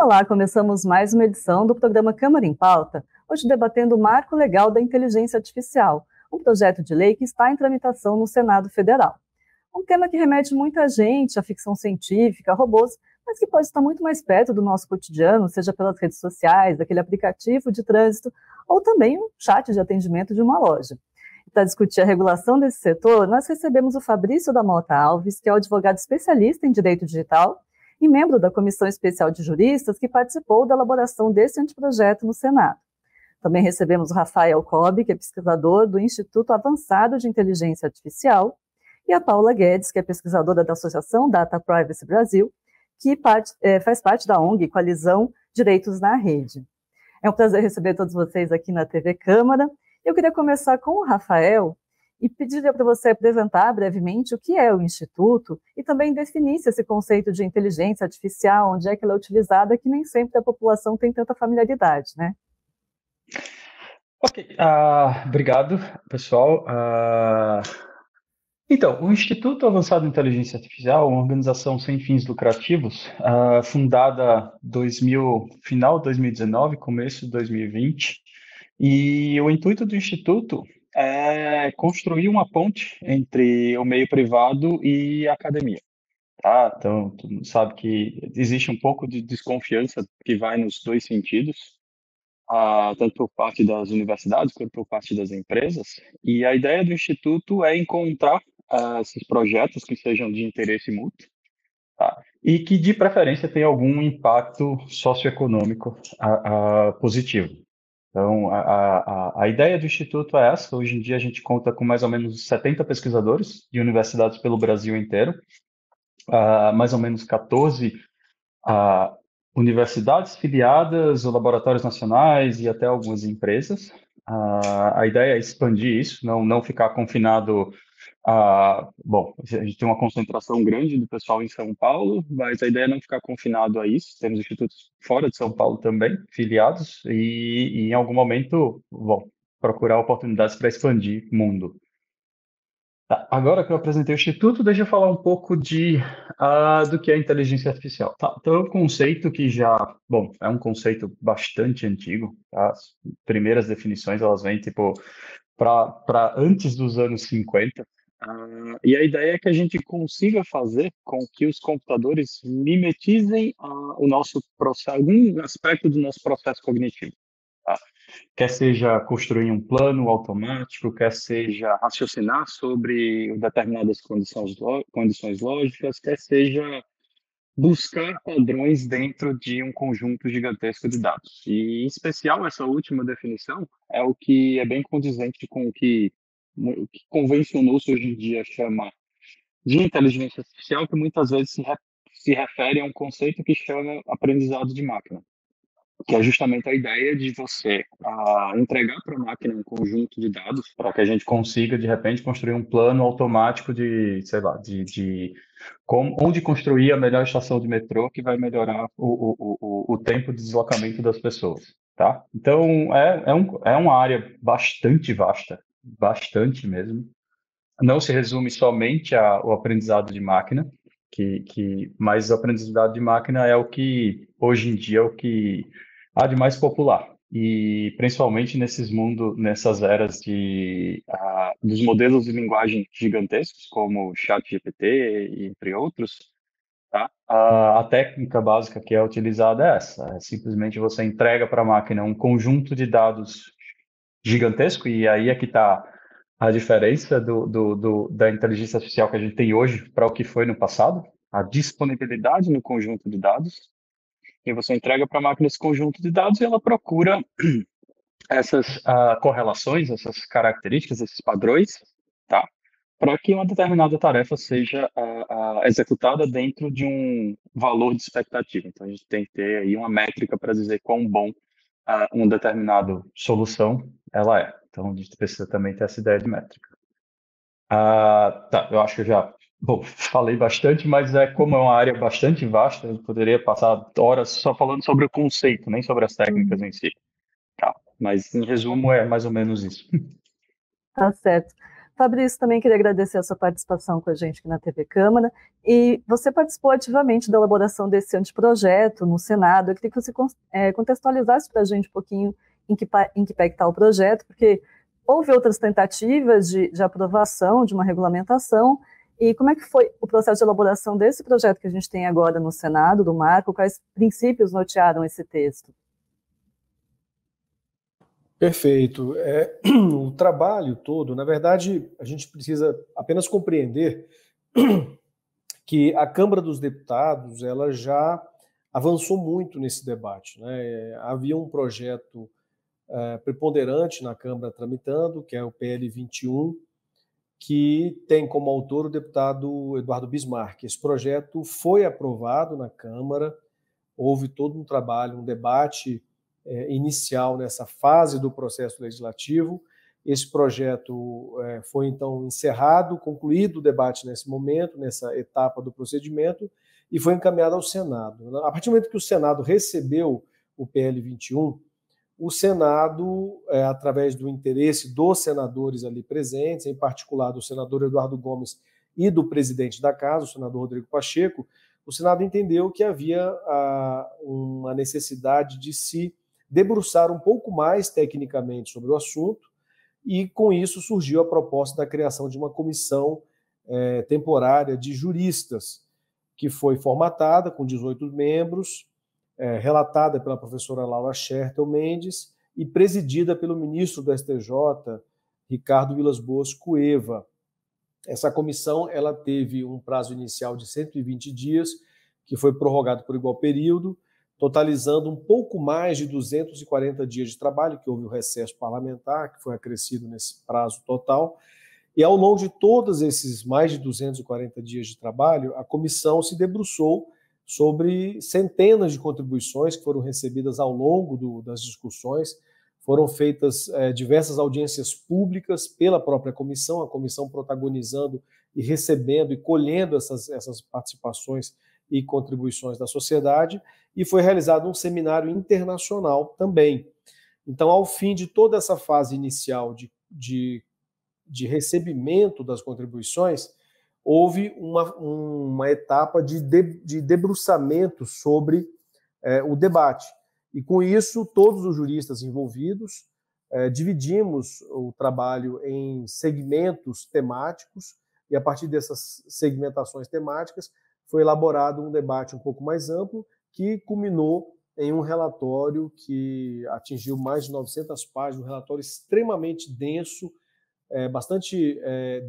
Olá, começamos mais uma edição do programa Câmara em Pauta, hoje debatendo o Marco Legal da Inteligência Artificial, um projeto de lei que está em tramitação no Senado Federal. Um tema que remete muita gente à ficção científica, a robôs, mas que pode estar muito mais perto do nosso cotidiano, seja pelas redes sociais, aquele aplicativo de trânsito, ou também um chat de atendimento de uma loja. Para discutir a regulação desse setor, nós recebemos o Fabrício da Mota Alves, que é o advogado especialista em direito digital e membro da Comissão Especial de Juristas que participou da elaboração desse anteprojeto no Senado. Também recebemos o Rafael Cobb, que é pesquisador do Instituto Avançado de Inteligência Artificial, e a Paula Guedes, que é pesquisadora da Associação Data Privacy Brasil, que faz parte da ONG Coalizão Direitos na Rede. É um prazer receber todos vocês aqui na TV Câmara. Eu queria começar com o Rafael e pedir para você apresentar brevemente o que é o Instituto e também definisse esse conceito de inteligência artificial, onde é que ela é utilizada, que nem sempre a população tem tanta familiaridade, né? Ok, obrigado, pessoal. Então, o Instituto Avançado de Inteligência Artificial é uma organização sem fins lucrativos, fundada final de 2019, começo de 2020, e o intuito do Instituto é construir uma ponte entre o meio privado e a academia. Tá? Então, tu sabe que existe um pouco de desconfiança que vai nos dois sentidos, tanto por parte das universidades quanto por parte das empresas. E a ideia do Instituto é encontrar esses projetos que sejam de interesse mútuo, tá? E que, de preferência, tenham algum impacto socioeconômico positivo. Então, a ideia do Instituto é essa. Hoje em dia, a gente conta com mais ou menos 70 pesquisadores de universidades pelo Brasil inteiro, mais ou menos 14 universidades filiadas, ou laboratórios nacionais e até algumas empresas. A ideia é expandir isso, não ficar confinado bom, a gente tem uma concentração grande do pessoal em São Paulo, mas a ideia é não ficar confinado a isso. Temos institutos fora de São Paulo também, filiados, e em algum momento, bom, procurar oportunidades para expandir o mundo. Tá, agora que eu apresentei o Instituto, deixa eu falar um pouco do que é inteligência artificial. Tá, então, é um conceito que bom, é um conceito bastante antigo. Tá? As primeiras definições, elas vêm, tipo, para antes dos anos 50. E a ideia é que a gente consiga fazer com que os computadores mimetizem o nosso processo, algum aspecto do nosso processo cognitivo. Tá? Quer seja construir um plano automático, quer seja raciocinar sobre determinadas condições lógicas, quer seja buscar padrões dentro de um conjunto gigantesco de dados. E, em especial, essa última definição é o que é bem condizente com o que convencionou-se hoje em dia chamar de inteligência artificial, que muitas vezes se refere a um conceito que chama aprendizado de máquina, que é justamente a ideia de você entregar para a máquina um conjunto de dados para que a gente consiga, de repente, construir um plano automático de, sei lá, de onde construir a melhor estação de metrô que vai melhorar o tempo de deslocamento das pessoas, tá? Então, é uma área bastante vasta, bastante mesmo. Não se resume somente ao aprendizado de máquina, mas o aprendizado de máquina é o que, hoje em dia, é o que há de mais popular. E principalmente nessas eras dos modelos de linguagem gigantescos, como o ChatGPT, entre outros, tá? A técnica básica que é utilizada é essa: é simplesmente você entrega para a máquina um conjunto de dados gigantesco, e aí é que está a diferença da inteligência artificial que a gente tem hoje para o que foi no passado, a disponibilidade no conjunto de dados, e você entrega para a máquina esse conjunto de dados e ela procura essas correlações, essas características, esses padrões, tá? Para que uma determinada tarefa seja executada dentro de um valor de expectativa. Então, a gente tem que ter aí uma métrica para dizer quão bom uma determinada solução ela é. Então, a gente precisa também ter essa ideia de métrica. Tá, eu acho que eu bom, falei bastante, mas como é uma área bastante vasta, eu poderia passar horas só falando sobre o conceito, nem sobre as técnicas em si. Tá, mas, em resumo, é mais ou menos isso. Tá certo. Fabrício, também queria agradecer a sua participação com a gente aqui na TV Câmara. E você participou ativamente da elaboração desse anteprojeto no Senado. Eu queria que você contextualizasse para a gente um pouquinho em que pé está o projeto, porque houve outras tentativas de aprovação de uma regulamentação. E como é que foi o processo de elaboração desse projeto que a gente tem agora no Senado, do marco? Quais princípios nortearam esse texto? Perfeito. O trabalho todo, na verdade, a gente precisa apenas compreender que a Câmara dos Deputados ela já avançou muito nesse debate, né? Havia um projeto preponderante na Câmara tramitando, que é o PL 21, que tem como autor o deputado Eduardo Bismarck. Esse projeto foi aprovado na Câmara, houve todo um trabalho, um debate inicial nessa fase do processo legislativo. Esse projeto foi, então, encerrado, concluído o debate nesse momento, nessa etapa do procedimento, e foi encaminhado ao Senado. A partir do momento que o Senado recebeu o PL 21, o Senado, através do interesse dos senadores ali presentes, em particular do senador Eduardo Gomes e do presidente da Casa, o senador Rodrigo Pacheco, o Senado entendeu que havia uma necessidade de se debruçar um pouco mais tecnicamente sobre o assunto, e com isso surgiu a proposta da criação de uma comissão temporária de juristas, que foi formatada com 18 membros, relatada pela professora Laura Schertel Mendes e presidida pelo ministro do STJ, Ricardo Vilas Boas Cueva. Essa comissão ela teve um prazo inicial de 120 dias, que foi prorrogado por igual período, totalizando um pouco mais de 240 dias de trabalho, que houve o recesso parlamentar, que foi acrescido nesse prazo total. E ao longo de todos esses mais de 240 dias de trabalho, a comissão se debruçou sobre centenas de contribuições que foram recebidas ao longo das discussões. Foram feitas diversas audiências públicas pela própria comissão, a comissão protagonizando e recebendo e colhendo essas participações e contribuições da sociedade, e foi realizado um seminário internacional também. Então, ao fim de toda essa fase inicial de recebimento das contribuições, houve uma etapa de debruçamento sobre o debate. E com isso, todos os juristas envolvidos dividimos o trabalho em segmentos temáticos, e a partir dessas segmentações temáticas foi elaborado um debate um pouco mais amplo, que culminou em um relatório que atingiu mais de 900 páginas, um relatório extremamente denso, bastante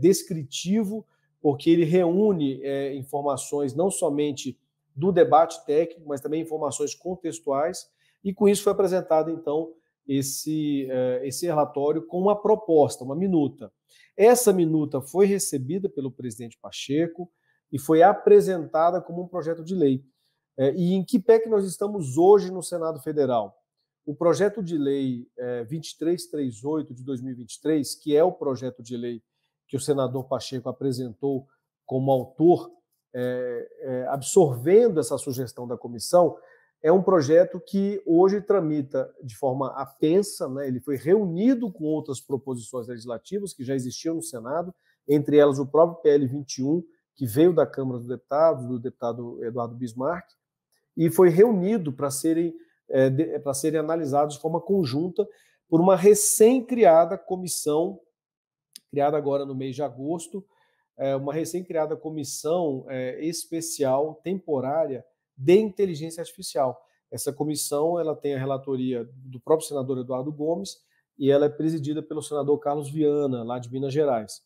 descritivo, porque ele reúne informações não somente do debate técnico, mas também informações contextuais, e com isso foi apresentado, então, esse relatório com uma proposta, uma minuta. Essa minuta foi recebida pelo presidente Pacheco e foi apresentada como um projeto de lei. E em que pé que nós estamos hoje no Senado Federal? O projeto de lei 2338 de 2023, que é o projeto de lei que o senador Pacheco apresentou como autor, absorvendo essa sugestão da comissão, é um projeto que hoje tramita de forma apensa, né? Ele foi reunido com outras proposições legislativas que já existiam no Senado, entre elas o próprio PL 21, que veio da Câmara dos Deputados, do deputado Eduardo Bismarck, e foi reunido para serem analisados de forma conjunta por uma recém-criada comissão, criada agora no mês de agosto, uma recém-criada comissão especial, temporária, de inteligência artificial. Essa comissão ela tem a relatoria do próprio senador Eduardo Gomes e ela é presidida pelo senador Carlos Viana, lá de Minas Gerais.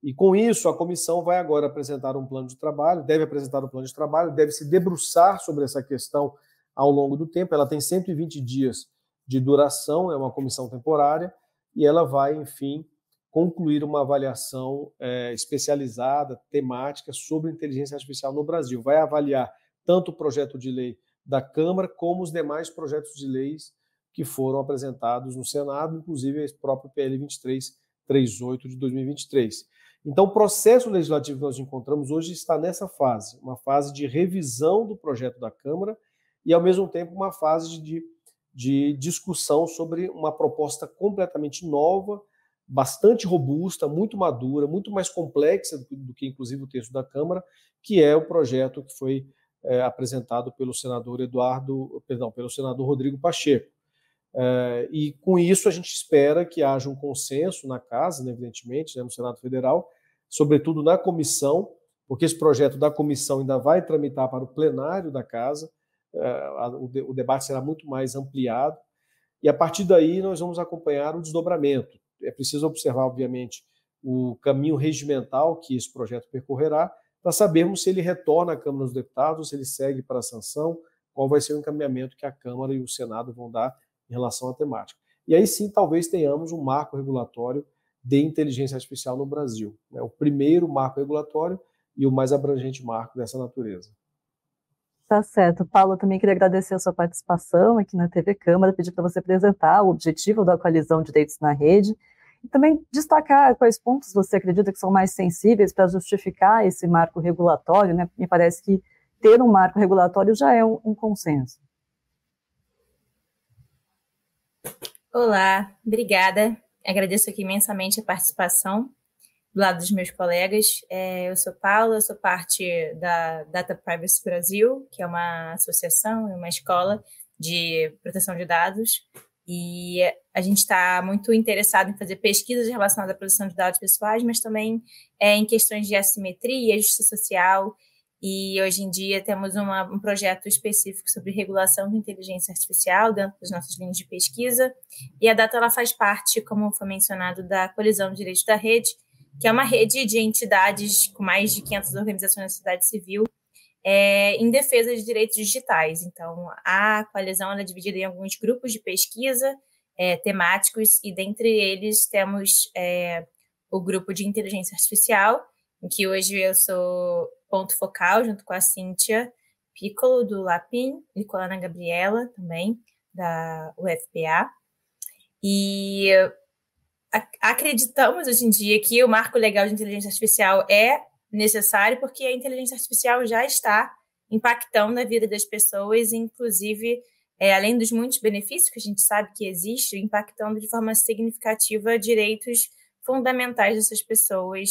E com isso, a comissão vai agora apresentar um plano de trabalho, deve apresentar um plano de trabalho, deve se debruçar sobre essa questão ao longo do tempo. Ela tem 120 dias de duração, é uma comissão temporária, e ela vai, enfim, concluir uma avaliação especializada, temática, sobre inteligência artificial no Brasil. Vai avaliar tanto o projeto de lei da Câmara, como os demais projetos de leis que foram apresentados no Senado, inclusive esse próprio PL 2338 de 2023. Então, o processo legislativo que nós encontramos hoje está nessa fase, uma fase de revisão do projeto da Câmara e, ao mesmo tempo, uma fase de discussão sobre uma proposta completamente nova, bastante robusta, muito madura, muito mais complexa do que inclusive o texto da Câmara, que é o projeto que foi apresentado pelo senador pelo senador Rodrigo Pacheco. E com isso a gente espera que haja um consenso na casa, né, evidentemente, né, no Senado Federal, sobretudo na comissão, porque esse projeto da comissão ainda vai tramitar para o plenário da casa, o debate será muito mais ampliado, e a partir daí nós vamos acompanhar o desdobramento. É preciso observar, obviamente, o caminho regimental que esse projeto percorrerá, para sabermos se ele retorna à Câmara dos Deputados, se ele segue para a sanção, qual vai ser o encaminhamento que a Câmara e o Senado vão dar em relação à temática. E aí sim, talvez tenhamos um marco regulatório de inteligência artificial no Brasil, né? O primeiro marco regulatório e o mais abrangente marco dessa natureza. Tá certo. Paulo, eu também queria agradecer a sua participação aqui na TV Câmara, pedir para você apresentar o objetivo da Coalizão Direitos na Rede e também destacar quais pontos você acredita que são mais sensíveis para justificar esse marco regulatório, né? Me parece que ter um marco regulatório já é um consenso. Olá, obrigada. Agradeço aqui imensamente a participação do lado dos meus colegas. Eu sou Paula, eu sou parte da Data Privacy Brasil, que é uma associação e uma escola de proteção de dados, e a gente está muito interessado em fazer pesquisas relacionadas à proteção de dados pessoais, mas também em questões de assimetria, justiça social, e hoje em dia temos um projeto específico sobre regulação de inteligência artificial dentro das nossas linhas de pesquisa, e a Data ela faz parte, como foi mencionado, da Coalizão de Direitos da Rede, que é uma rede de entidades com mais de 500 organizações da sociedade civil em defesa de direitos digitais. Então, a coalizão ela é dividida em alguns grupos de pesquisa temáticos, e dentre eles temos o grupo de inteligência artificial, em que hoje eu sou ponto focal, junto com a Cíntia Piccolo, do Lapin, e com a Ana Gabriela, também, da UFPA. E acreditamos hoje em dia que o marco legal de inteligência artificial é necessário porque a inteligência artificial já está impactando a vida das pessoas, inclusive, além dos muitos benefícios que a gente sabe que existe, impactando de forma significativa direitos fundamentais dessas pessoas,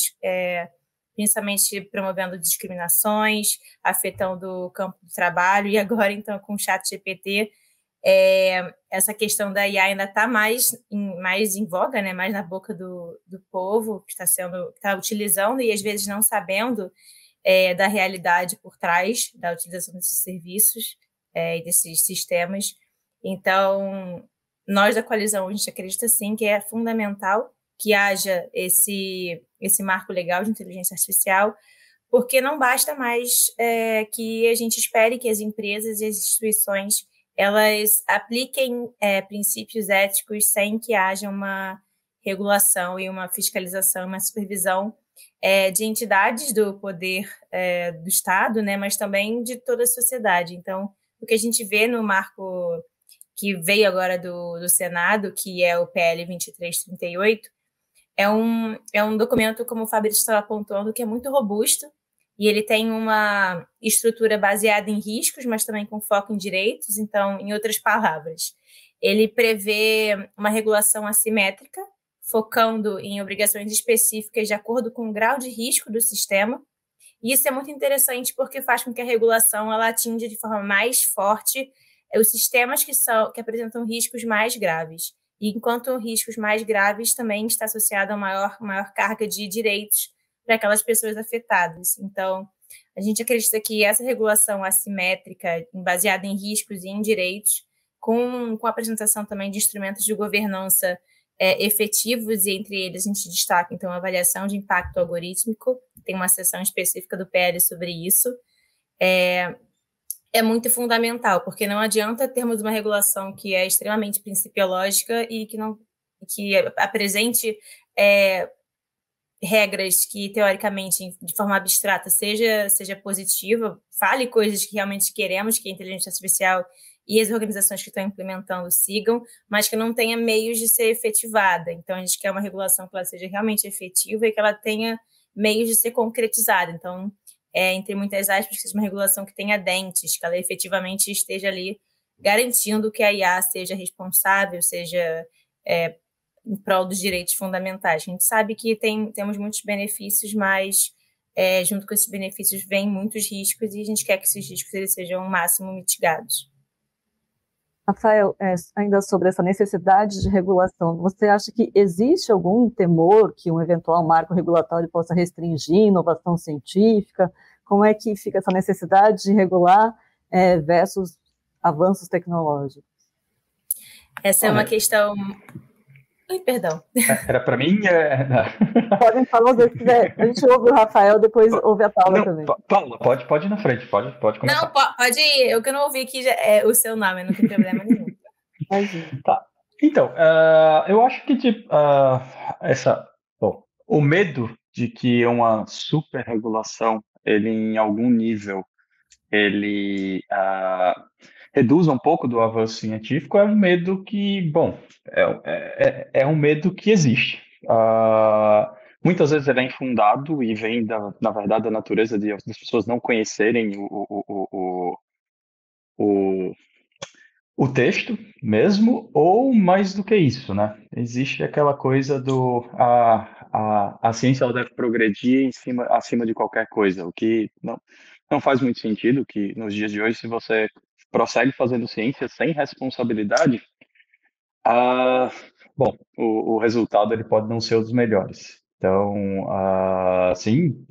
principalmente promovendo discriminações, afetando o campo do trabalho, e agora, então, com o ChatGPT, essa questão da IA ainda está mais em voga, né? Mais na boca do povo que está utilizando e às vezes não sabendo da realidade por trás da utilização desses serviços e desses sistemas. Então, nós da Coalizão, a gente acredita sim que é fundamental que haja esse marco legal de inteligência artificial, porque não basta mais que a gente espere que as empresas e as instituições elas apliquem princípios éticos sem que haja uma regulação e uma fiscalização, uma supervisão de entidades do poder do Estado, né, mas também de toda a sociedade. Então, o que a gente vê no marco que veio agora do Senado, que é o PL 2338, é um documento, como o Fabrício estava apontando, que é muito robusto, e ele tem uma estrutura baseada em riscos, mas também com foco em direitos. Então, em outras palavras, ele prevê uma regulação assimétrica, focando em obrigações específicas de acordo com o grau de risco do sistema. E isso é muito interessante porque faz com que a regulação ela atinja de forma mais forte os sistemas que apresentam riscos mais graves. E enquanto riscos mais graves também está associado a maior carga de direitos para aquelas pessoas afetadas. Então, a gente acredita que essa regulação assimétrica, baseada em riscos e em direitos, com a apresentação também de instrumentos de governança efetivos, e entre eles a gente destaca, então, a avaliação de impacto algorítmico, tem uma seção específica do PL sobre isso, é muito fundamental, porque não adianta termos uma regulação que é extremamente principiológica e que apresente regras que, teoricamente, de forma abstrata, seja positiva, fale coisas que realmente queremos que a inteligência artificial e as organizações que estão implementando sigam, mas que não tenha meios de ser efetivada. Então, a gente quer uma regulação que ela seja realmente efetiva e que ela tenha meios de ser concretizada. Então, entre muitas aspas, que seja uma regulação que tenha dentes, que ela efetivamente esteja ali garantindo que a IA seja responsável, seja em prol dos direitos fundamentais. A gente sabe que temos muitos benefícios, mas junto com esses benefícios vem muitos riscos e a gente quer que esses riscos eles sejam ao máximo mitigados. Rafael, ainda sobre essa necessidade de regulação, você acha que existe algum temor que um eventual marco regulatório possa restringir inovação científica? Como é que fica essa necessidade de regular versus avanços tecnológicos? Essa é uma questão... Ai, perdão. Era para mim? Podem falar, a gente ouve o Rafael, depois ouve a Paula também. Paula, pode ir na frente, pode começar. Não, pode ir, eu que não ouvi aqui o seu nome, não tem problema nenhum. Tá. Então, eu acho que o medo de que uma superregulação, ele em algum nível, ele reduza um pouco do avanço científico, é um medo que, é um medo que existe. Muitas vezes ele é infundado e vem, na verdade, da natureza das pessoas não conhecerem o texto mesmo, ou mais do que isso, né? Existe aquela coisa a ciência ela deve progredir acima de qualquer coisa, o que não faz muito sentido, que nos dias de hoje, se você prossegue fazendo ciência sem responsabilidade, o resultado ele pode não ser um dos melhores. Então, sim,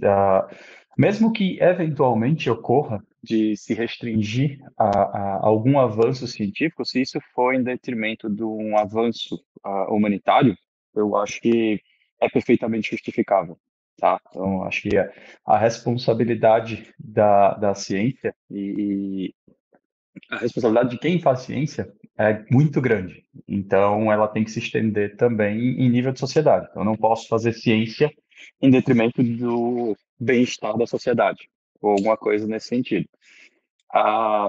mesmo que eventualmente ocorra de se restringir a algum avanço científico, se isso for em detrimento de um avanço humanitário, eu acho que é perfeitamente justificável, tá? Então, acho que a responsabilidade da ciência e a responsabilidade de quem faz ciência é muito grande. Então, ela tem que se estender também em nível de sociedade. Então, eu não posso fazer ciência em detrimento do bem-estar da sociedade, ou alguma coisa nesse sentido.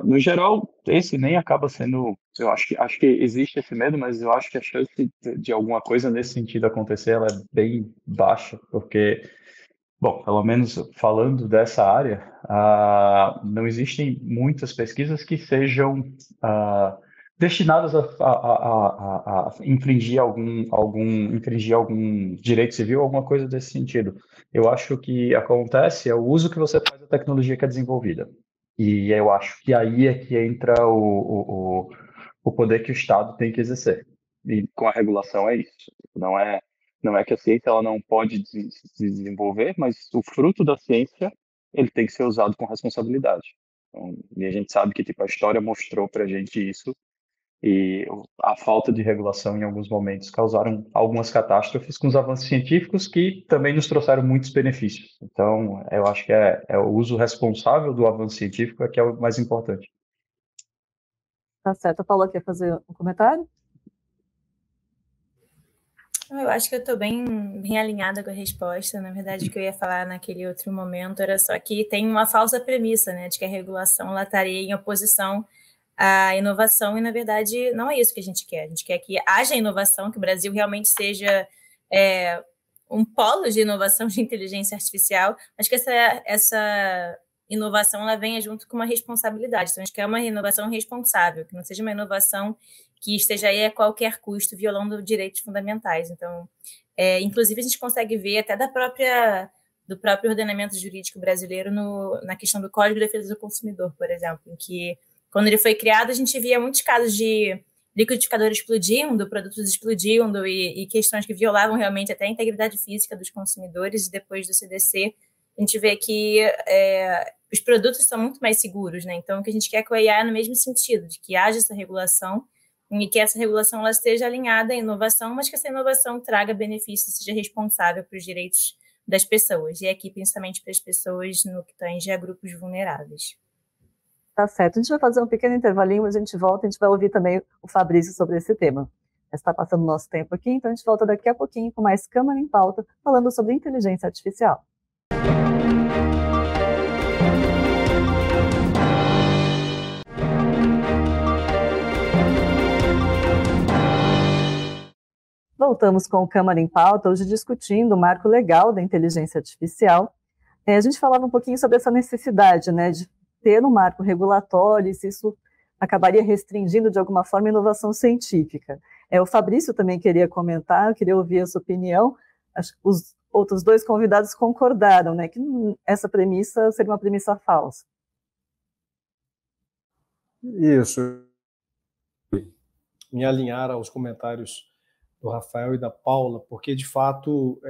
No geral, esse nem acaba sendo... Eu acho que existe esse medo, mas eu acho que a chance de alguma coisa nesse sentido acontecer ela é bem baixa, porque... Bom, pelo menos falando dessa área, não existem muitas pesquisas que sejam destinadas a infringir algum direito civil, alguma coisa desse sentido. Eu acho que o que acontece é o uso que você faz da tecnologia que é desenvolvida. E eu acho que aí é que entra o poder que o Estado tem que exercer. E com a regulação é isso. Não é que a ciência ela não pode se desenvolver, mas o fruto da ciência ele tem que ser usado com responsabilidade. Então, e a gente sabe que a história mostrou para a gente isso, e a falta de regulação em alguns momentos causaram algumas catástrofes com os avanços científicos que também nos trouxeram muitos benefícios. Então, eu acho que é o uso responsável do avanço científico que é o mais importante. Tá certo. A Paula quer fazer um comentário? Eu acho que eu estou bem alinhada com a resposta. Na verdade, o que eu ia falar naquele outro momento era só que tem uma falsa premissa, né, de que a regulação ela estaria em oposição à inovação, e, na verdade, não é isso que a gente quer. A gente quer que haja inovação, que o Brasil realmente seja um polo de inovação de inteligência artificial, mas que essa inovação ela venha junto com uma responsabilidade. Então, a gente quer uma inovação responsável, que não seja uma inovação que esteja aí a qualquer custo violando direitos fundamentais. Então, inclusive, a gente consegue ver até do próprio ordenamento jurídico brasileiro na questão do Código de Defesa do Consumidor, por exemplo, em que, quando ele foi criado, a gente via muitos casos de liquidificadores explodindo, produtos explodindo e questões que violavam realmente até a integridade física dos consumidores. E depois do CDC, a gente vê que os produtos são muito mais seguros, né? Então, o que a gente quer com a IA é no mesmo sentido, de que haja essa regulação e que essa regulação ela esteja alinhada à inovação, mas que essa inovação traga benefícios, seja responsável para os direitos das pessoas, e aqui principalmente para as pessoas no que tange a grupos vulneráveis. Tá certo. A gente vai fazer um pequeno intervalinho, mas a gente volta e a gente vai ouvir também o Fabrício sobre esse tema. Está passando o nosso tempo aqui, então a gente volta daqui a pouquinho com mais Câmara em Pauta, falando sobre inteligência artificial. Voltamos com o Câmara em Pauta, hoje discutindo o marco legal da inteligência artificial. A gente falava um pouquinho sobre essa necessidade, né, de ter um marco regulatório, e se isso acabaria restringindo de alguma forma a inovação científica. O Fabrício também queria comentar, eu queria ouvir a sua opinião. Acho que os outros dois convidados concordaram, né, que essa premissa seria uma premissa falsa. Isso. Me alinhar aos comentários do Rafael e da Paula, porque, de fato,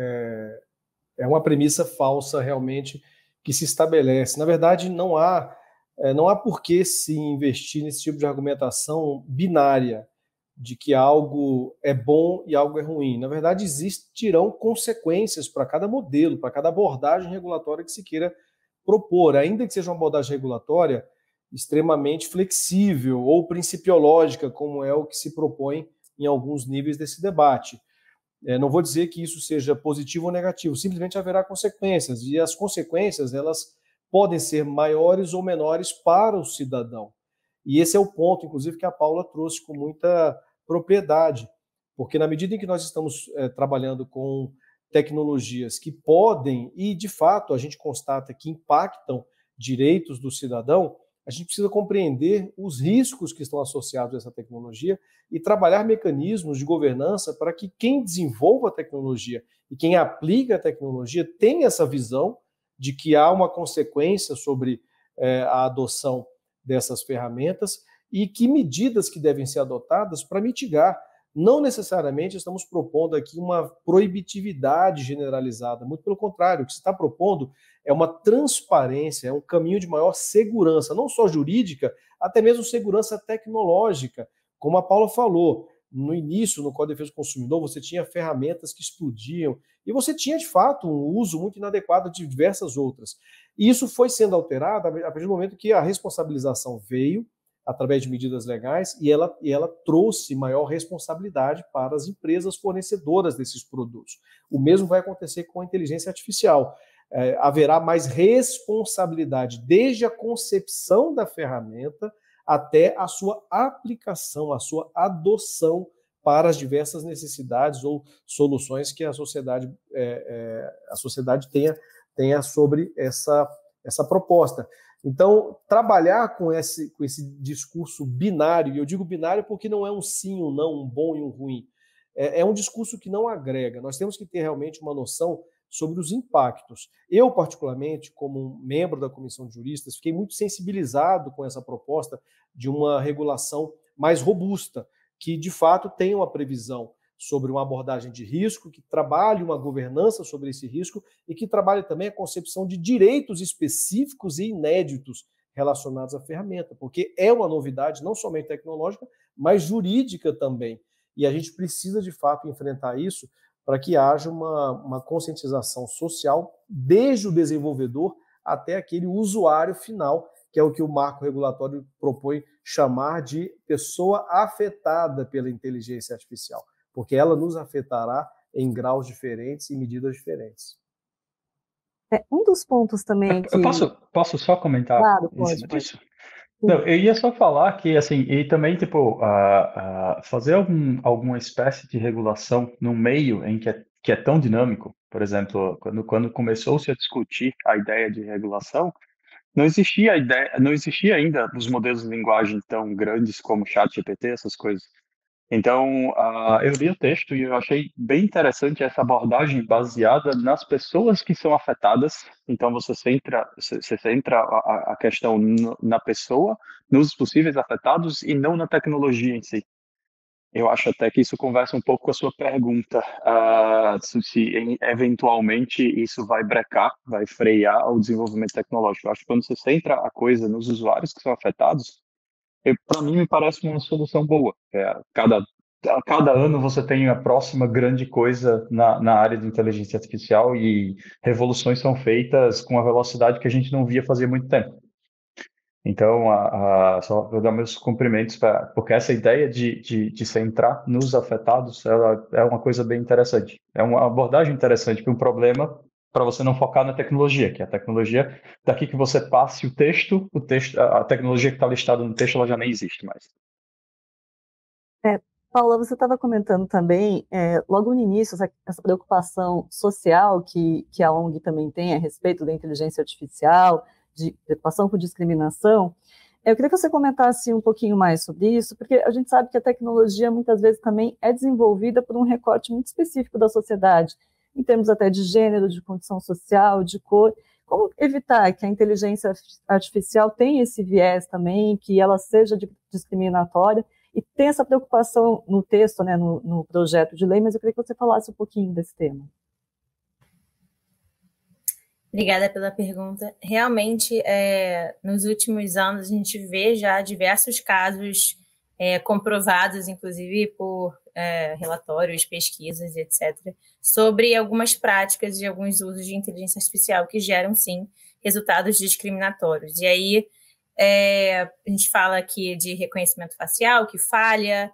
é uma premissa falsa, realmente, que se estabelece. Na verdade, não há por que se investir nesse tipo de argumentação binária, de que algo é bom e algo é ruim. Na verdade, existirão consequências para cada modelo, para cada abordagem regulatória que se queira propor, ainda que seja uma abordagem regulatória extremamente flexível ou principiológica, como é o que se propõe em alguns níveis desse debate. Não vou dizer que isso seja positivo ou negativo, simplesmente haverá consequências, e as consequências elas podem ser maiores ou menores para o cidadão. E esse é o ponto, inclusive, que a Paula trouxe com muita propriedade, porque na medida em que nós estamos trabalhando com tecnologias que podem, e de fato a gente constata que impactam direitos do cidadão, a gente precisa compreender os riscos que estão associados a essa tecnologia e trabalhar mecanismos de governança para que quem desenvolva a tecnologia e quem aplica a tecnologia tenha essa visão de que há uma consequência sobre a adoção dessas ferramentas e que medidas que devem ser adotadas para mitigar. Não necessariamente estamos propondo aqui uma proibitividade generalizada, muito pelo contrário, o que se está propondo é uma transparência, é um caminho de maior segurança, não só jurídica, até mesmo segurança tecnológica. Como a Paula falou, no início, no Código de Defesa do Consumidor, você tinha ferramentas que explodiam e você tinha, de fato, um uso muito inadequado de diversas outras. E isso foi sendo alterado a partir do momento que a responsabilização veio, através de medidas legais, e ela trouxe maior responsabilidade para as empresas fornecedoras desses produtos. O mesmo vai acontecer com a inteligência artificial. Haverá mais responsabilidade desde a concepção da ferramenta até a sua aplicação, a sua adoção para as diversas necessidades ou soluções que a sociedade tenha sobre essa proposta. Então, trabalhar com esse discurso binário, e eu digo binário porque não é um sim, um não, um bom e um ruim, é um discurso que não agrega. Nós temos que ter realmente uma noção sobre os impactos. Eu, particularmente, como membro da Comissão de Juristas, fiquei muito sensibilizado com essa proposta de uma regulação mais robusta, que, de fato, tenha uma previsão sobre uma abordagem de risco, que trabalhe uma governança sobre esse risco e que trabalhe também a concepção de direitos específicos e inéditos relacionados à ferramenta, porque é uma novidade não somente tecnológica, mas jurídica também. E a gente precisa, de fato, enfrentar isso para que haja uma conscientização social desde o desenvolvedor até aquele usuário final, que é o que o marco regulatório propõe chamar de pessoa afetada pela inteligência artificial, porque ela nos afetará em graus diferentes e medidas diferentes. Um dos pontos também que... Eu posso só comentar claro, em cima pode. disso? Não, eu ia só falar que, assim, e também, tipo, fazer alguma espécie de regulação num meio em que é tão dinâmico. Por exemplo, quando começou-se a discutir a ideia de regulação, não existia ainda os modelos de linguagem tão grandes como ChatGPT, essas coisas. Então, eu li o texto e eu achei bem interessante essa abordagem baseada nas pessoas que são afetadas. Então, você centra a questão na pessoa, nos possíveis afetados e não na tecnologia em si. Eu acho até que isso conversa um pouco com a sua pergunta, se eventualmente isso vai brecar, vai frear o desenvolvimento tecnológico. Eu acho que quando você centra a coisa nos usuários que são afetados, para mim me parece uma solução boa. A cada ano você tem a próxima grande coisa na área de inteligência artificial e revoluções são feitas com a velocidade que a gente não via fazia muito tempo. Então, só vou dar meus cumprimentos, porque essa ideia de centrar nos afetados, ela é uma coisa bem interessante. É uma abordagem interessante para um problema, para você não focar na tecnologia, que a tecnologia, daqui que você passe o texto, a tecnologia que está listada no texto, ela já nem existe mais. Paula, você estava comentando também, logo no início, essa preocupação social que a ONG também tem a respeito da inteligência artificial, de preocupação com discriminação. Eu queria que você comentasse um pouquinho mais sobre isso, porque a gente sabe que a tecnologia muitas vezes também é desenvolvida por um recorte muito específico da sociedade, em termos até de gênero, de condição social, de cor. Como evitar que a inteligência artificial tenha esse viés também, que ela seja discriminatória, e tem essa preocupação no texto, né, no projeto de lei, mas eu queria que você falasse um pouquinho desse tema. Obrigada pela pergunta. Realmente, nos últimos anos, a gente vê já diversos casos comprovados, inclusive por relatórios, pesquisas, etc., sobre algumas práticas e alguns usos de inteligência artificial que geram, sim, resultados discriminatórios. E aí, a gente fala aqui de reconhecimento facial, que falha,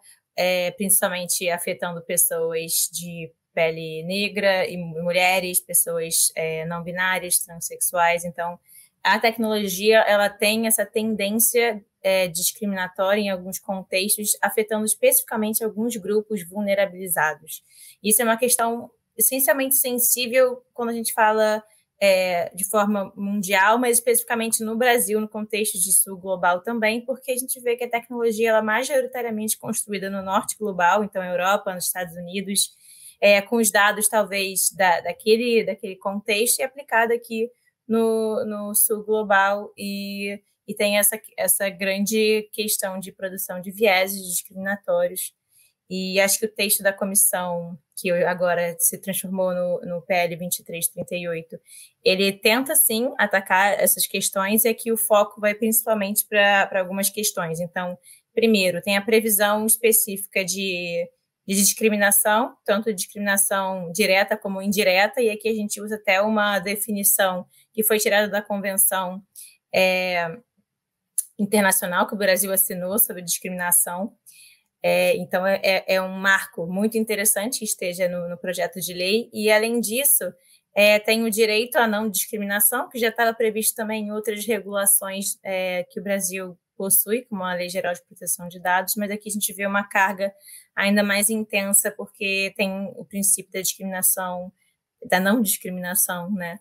principalmente afetando pessoas de pele negra e mulheres, pessoas não binárias, transexuais. Então, a tecnologia ela tem essa tendência discriminatória em alguns contextos, afetando especificamente alguns grupos vulnerabilizados. Isso é uma questão essencialmente sensível quando a gente fala de forma mundial, mas especificamente no Brasil, no contexto de sul global também, porque a gente vê que a tecnologia ela é majoritariamente construída no norte global, então Europa, nos Estados Unidos, com os dados talvez daquele contexto e aplicada aqui no sul global e tem essa grande questão de produção de vieses discriminatórios. E acho que o texto da comissão, que agora se transformou no PL 2338, ele tenta, sim, atacar essas questões, e aqui o foco vai principalmente para algumas questões. Então, primeiro, tem a previsão específica de discriminação, tanto discriminação direta como indireta, e aqui a gente usa até uma definição que foi tirada da Convenção Internacional que o Brasil assinou sobre discriminação. Então, é um marco muito interessante que esteja no projeto de lei, e, além disso, tem o direito à não discriminação, que já estava previsto também em outras regulações que o Brasil possui, como a Lei Geral de Proteção de Dados, mas aqui a gente vê uma carga ainda mais intensa, porque tem o princípio da discriminação, da não discriminação, né?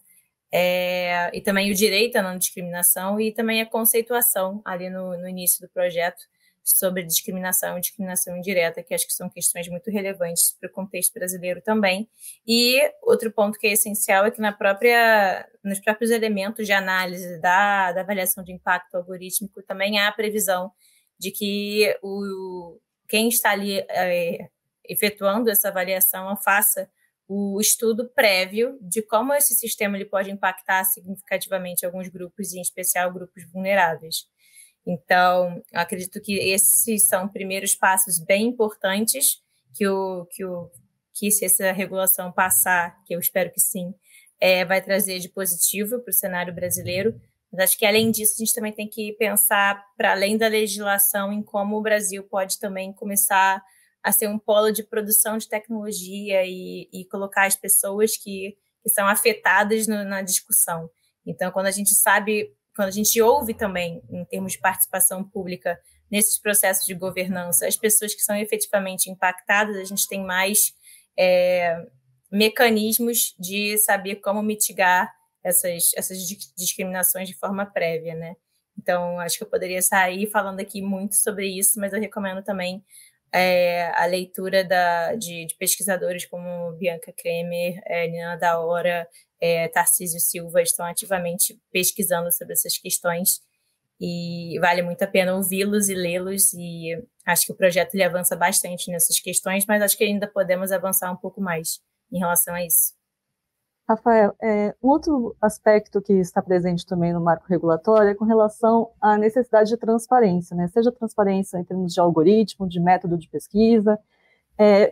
E também o direito à não discriminação, e também a conceituação ali no início do projeto sobre discriminação e discriminação indireta, que acho que são questões muito relevantes para o contexto brasileiro também. E outro ponto que é essencial é que nos próprios elementos de análise da avaliação de impacto algorítmico também há a previsão de que quem está ali efetuando essa avaliação faça o estudo prévio de como esse sistema ele pode impactar significativamente alguns grupos, e em especial grupos vulneráveis. Então, eu acredito que esses são primeiros passos bem importantes que se essa regulação passar, que eu espero que sim, vai trazer de positivo para o cenário brasileiro. Mas acho que, além disso, a gente também tem que pensar, para além da legislação, em como o Brasil pode também começar a ser um polo de produção de tecnologia e colocar as pessoas que são afetadas na discussão. Então, quando a gente ouve também, em termos de participação pública, nesses processos de governança, as pessoas que são efetivamente impactadas, a gente tem mais mecanismos de saber como mitigar essas discriminações de forma prévia, né? Então, acho que eu poderia sair falando aqui muito sobre isso, mas eu recomendo também a leitura de pesquisadores como Bianca Kremer, Nina da Hora, Tarcísio Silva, estão ativamente pesquisando sobre essas questões, e vale muito a pena ouvi-los e lê-los, e acho que o projeto ele avança bastante nessas questões, mas acho que ainda podemos avançar um pouco mais em relação a isso. Rafael, um outro aspecto que está presente também no marco regulatório é com relação à necessidade de transparência, né? Seja transparência em termos de algoritmo, de método de pesquisa.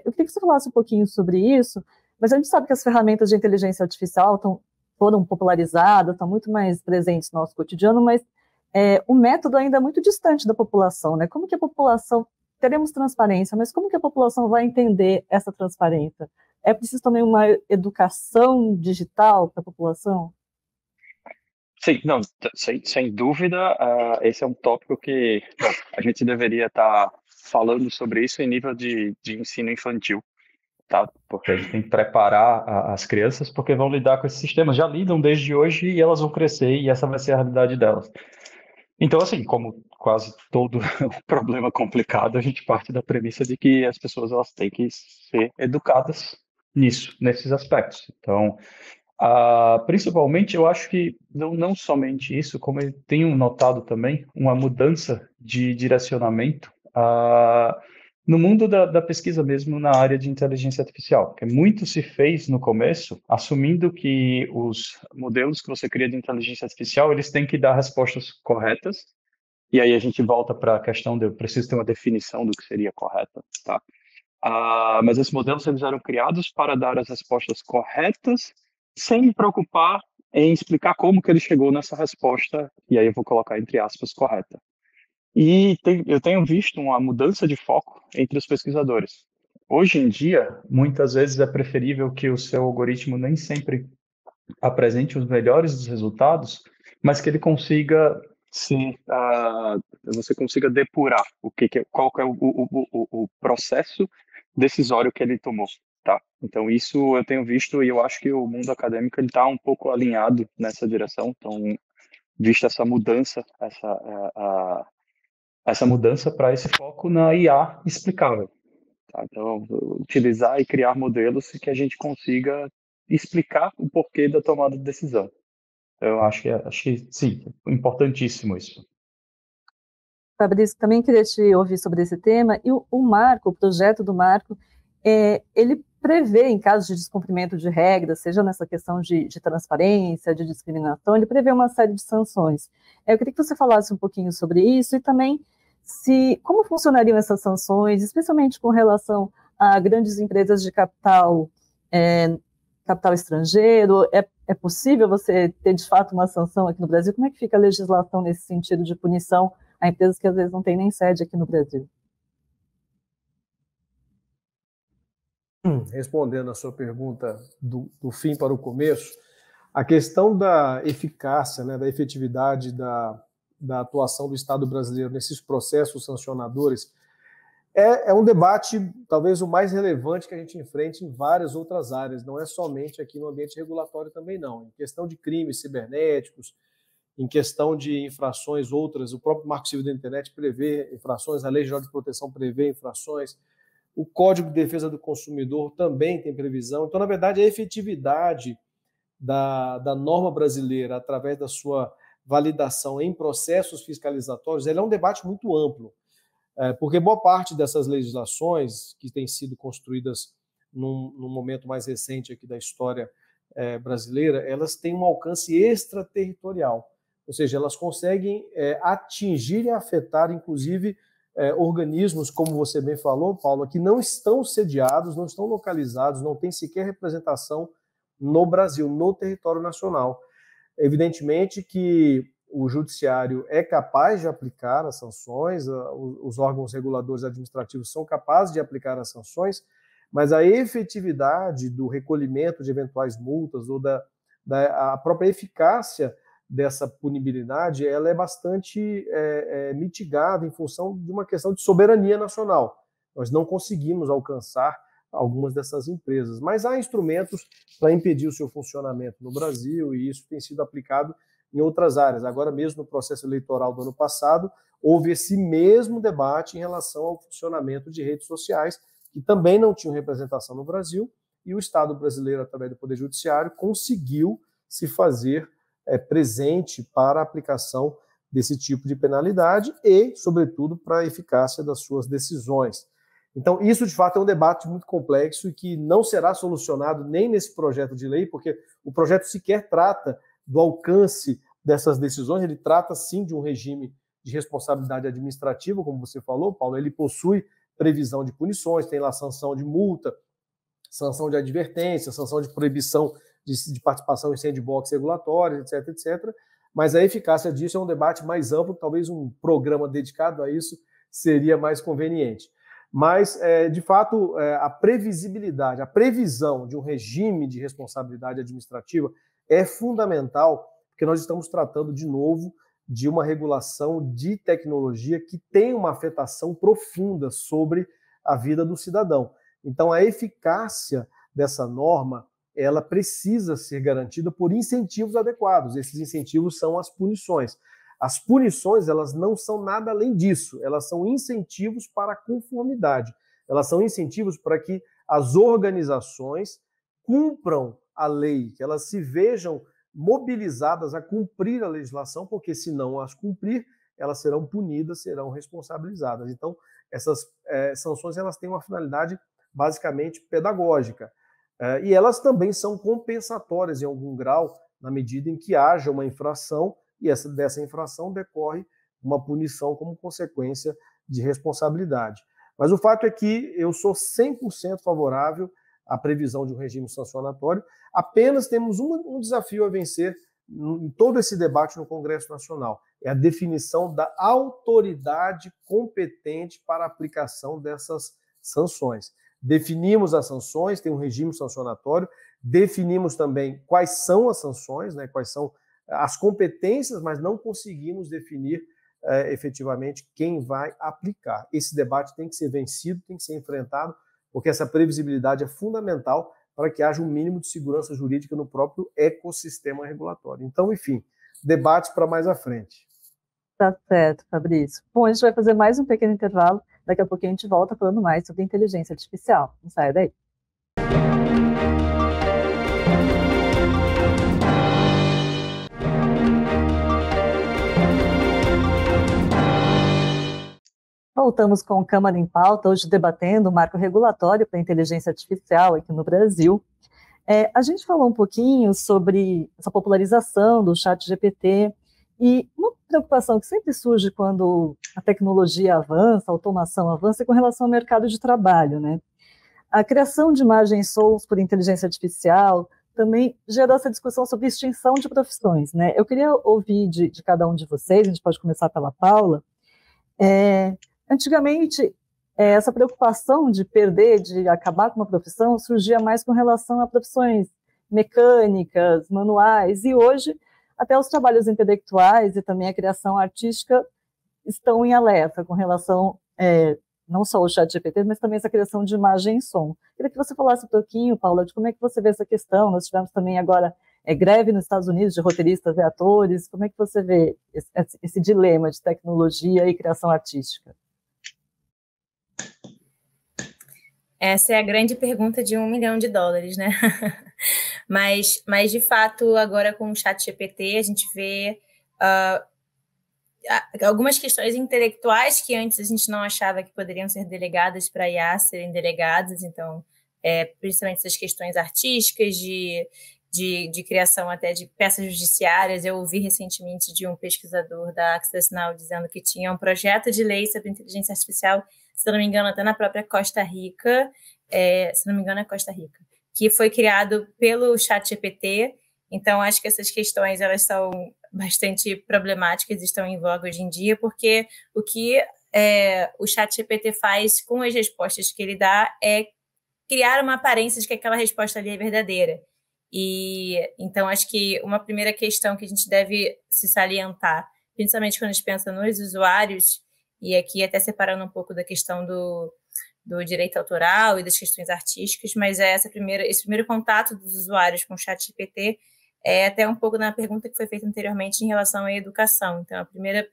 Eu queria que você falasse um pouquinho sobre isso, mas a gente sabe que as ferramentas de inteligência artificial foram popularizadas, estão muito mais presentes no nosso cotidiano, mas o método ainda é muito distante da população, né? Como que a população, teremos transparência, mas como que a população vai entender essa transparência? É preciso também uma educação digital para a população? Sim, não, sem dúvida, esse é um tópico que a gente deveria estar falando sobre isso em nível de ensino infantil, tá? Porque a gente tem que preparar as crianças, porque vão lidar com esses sistemas, já lidam desde hoje e elas vão crescer, e essa vai ser a realidade delas. Então, assim, como quase todo problema complicado, a gente parte da premissa de que as pessoas elas têm que ser educadas nesses aspectos. Então, principalmente, eu acho que não somente isso, como eu tenho notado também uma mudança de direcionamento no mundo da pesquisa mesmo na área de inteligência artificial, porque muito se fez no começo, assumindo que os modelos que você cria de inteligência artificial, eles têm que dar respostas corretas, e aí a gente volta para a questão de eu preciso ter uma definição do que seria correta, tá? Mas esses modelos eles eram criados para dar as respostas corretas, sem me preocupar em explicar como que ele chegou nessa resposta, e aí eu vou colocar entre aspas, correta. E eu tenho visto uma mudança de foco entre os pesquisadores. Hoje em dia, muitas vezes é preferível que o seu algoritmo nem sempre apresente os melhores dos resultados, mas que ele consiga você consiga depurar qual que é o processo decisório que ele tomou, tá? Então isso eu tenho visto e eu acho que o mundo acadêmico ele está um pouco alinhado nessa direção. Então, vista essa mudança, essa mudança para esse foco na IA explicável, tá? Então, utilizar e criar modelos que a gente consiga explicar o porquê da tomada de decisão. Eu acho que sim, é importantíssimo isso. Fabrício, também queria te ouvir sobre esse tema. E o Marco, o projeto do Marco, ele prevê, em caso de descumprimento de regras, seja nessa questão de transparência, de discriminação, ele prevê uma série de sanções. Eu queria que você falasse um pouquinho sobre isso e também como funcionariam essas sanções, especialmente com relação a grandes empresas de capital estrangeiro. É possível você ter, de fato, uma sanção aqui no Brasil? Como é que fica a legislação nesse sentido de punição a empresas que às vezes não têm nem sede aqui no Brasil? Respondendo a sua pergunta do fim para o começo, a questão da eficácia, né, da efetividade da atuação do Estado brasileiro nesses processos sancionadores é um debate talvez o mais relevante que a gente enfrenta em várias outras áreas, não é somente aqui no ambiente regulatório também não. Em questão de crimes cibernéticos, em questão de infrações outras, o próprio Marco Civil da Internet prevê infrações, a Lei Geral de Proteção prevê infrações, o Código de Defesa do Consumidor também tem previsão. Então, na verdade, a efetividade da norma brasileira através da sua validação em processos fiscalizatórios, ela é um debate muito amplo, porque boa parte dessas legislações que têm sido construídas num momento mais recente aqui da história brasileira, elas têm um alcance extraterritorial, ou seja, elas conseguem atingir e afetar, inclusive, organismos, como você bem falou, Paulo, que não estão sediados, não estão localizados, não têm sequer representação no Brasil, no território nacional. Evidentemente que o judiciário é capaz de aplicar as sanções, os órgãos reguladores administrativos são capazes de aplicar as sanções, mas a efetividade do recolhimento de eventuais multas ou a própria eficácia dessa punibilidade, ela é bastante mitigada em função de uma questão de soberania nacional. Nós não conseguimos alcançar algumas dessas empresas, mas há instrumentos para impedir o seu funcionamento no Brasil e isso tem sido aplicado em outras áreas. Agora mesmo no processo eleitoral do ano passado, houve esse mesmo debate em relação ao funcionamento de redes sociais, que também não tinham representação no Brasil, e o Estado brasileiro, através do Poder Judiciário, conseguiu se fazer presente para a aplicação desse tipo de penalidade e, sobretudo, para a eficácia das suas decisões. Então, isso, de fato, é um debate muito complexo e que não será solucionado nem nesse projeto de lei, porque o projeto sequer trata do alcance dessas decisões, ele trata, sim, de um regime de responsabilidade administrativa, como você falou, Paulo, ele possui previsão de punições, tem lá sanção de multa, sanção de advertência, sanção de proibição de participação em sandbox regulatórios, etc., etc., mas a eficácia disso é um debate mais amplo, talvez um programa dedicado a isso seria mais conveniente. Mas, de fato, a previsibilidade, a previsão de um regime de responsabilidade administrativa é fundamental, porque nós estamos tratando, de novo, de uma regulação de tecnologia que tem uma afetação profunda sobre a vida do cidadão. Então, a eficácia dessa norma, ela precisa ser garantida por incentivos adequados. Esses incentivos são as punições. As punições, elas não são nada além disso, elas são incentivos para a conformidade, elas são incentivos para que as organizações cumpram a lei, que elas se vejam mobilizadas a cumprir a legislação, porque se não as cumprir, elas serão punidas, serão responsabilizadas. Então, essas sanções elas têm uma finalidade basicamente pedagógica. E elas também são compensatórias em algum grau, na medida em que haja uma infração e dessa infração decorre uma punição como consequência de responsabilidade. Mas o fato é que eu sou 100% favorável à previsão de um regime sancionatório. Apenas temos um desafio a vencer em todo esse debate no Congresso Nacional. É a definição da autoridade competente para a aplicação dessas sanções. Definimos as sanções, tem um regime sancionatório, definimos também quais são as sanções, né, quais são as competências, mas não conseguimos definir efetivamente quem vai aplicar. Esse debate tem que ser vencido, tem que ser enfrentado, porque essa previsibilidade é fundamental para que haja um mínimo de segurança jurídica no próprio ecossistema regulatório. Então, enfim, debates para mais à frente. Tá certo, Fabrício. Bom, a gente vai fazer mais um pequeno intervalo. Daqui a pouquinho a gente volta falando mais sobre inteligência artificial. Não saia daí. Voltamos com Câmara em Pauta, hoje debatendo o marco regulatório para a inteligência artificial aqui no Brasil. A gente falou um pouquinho sobre essa popularização do ChatGPT e uma preocupação que sempre surge quando a tecnologia avança, a automação avança, é com relação ao mercado de trabalho, né? A criação de imagens sons por inteligência artificial também gerou essa discussão sobre extinção de profissões, né? Eu queria ouvir de cada um de vocês, a gente pode começar pela Paula. Antigamente, essa preocupação de perder, de acabar com uma profissão, surgia mais com relação a profissões mecânicas, manuais, e hoje até os trabalhos intelectuais e também a criação artística estão em alerta com relação, não só ao ChatGPT, mas também essa criação de imagem e som. Queria que você falasse um pouquinho, Paula, de como é que você vê essa questão. Nós tivemos também agora greve nos Estados Unidos de roteiristas e atores. Como é que você vê esse dilema de tecnologia e criação artística? Essa é a grande pergunta de $1 milhão, né? mas, de fato, agora com o ChatGPT, a gente vê algumas questões intelectuais que antes a gente não achava que poderiam ser delegadas para a IA serem delegadas. Então, principalmente essas questões artísticas, de criação até de peças judiciárias. Eu ouvi recentemente de um pesquisador da Access Now dizendo que tinha um projeto de lei sobre inteligência artificial, se não me engano, até na própria Costa Rica, que foi criado pelo ChatGPT. Então, acho que essas questões elas são bastante problemáticas, estão em voga hoje em dia, porque o que o ChatGPT faz com as respostas que ele dá é criar uma aparência de que aquela resposta ali é verdadeira. E então acho que uma primeira questão que a gente deve se salientar, principalmente quando a gente pensa nos usuários, e aqui até separando um pouco da questão do direito autoral e das questões artísticas, mas esse primeiro contato dos usuários com o ChatGPT é até um pouco na pergunta que foi feita anteriormente em relação à educação. Então, o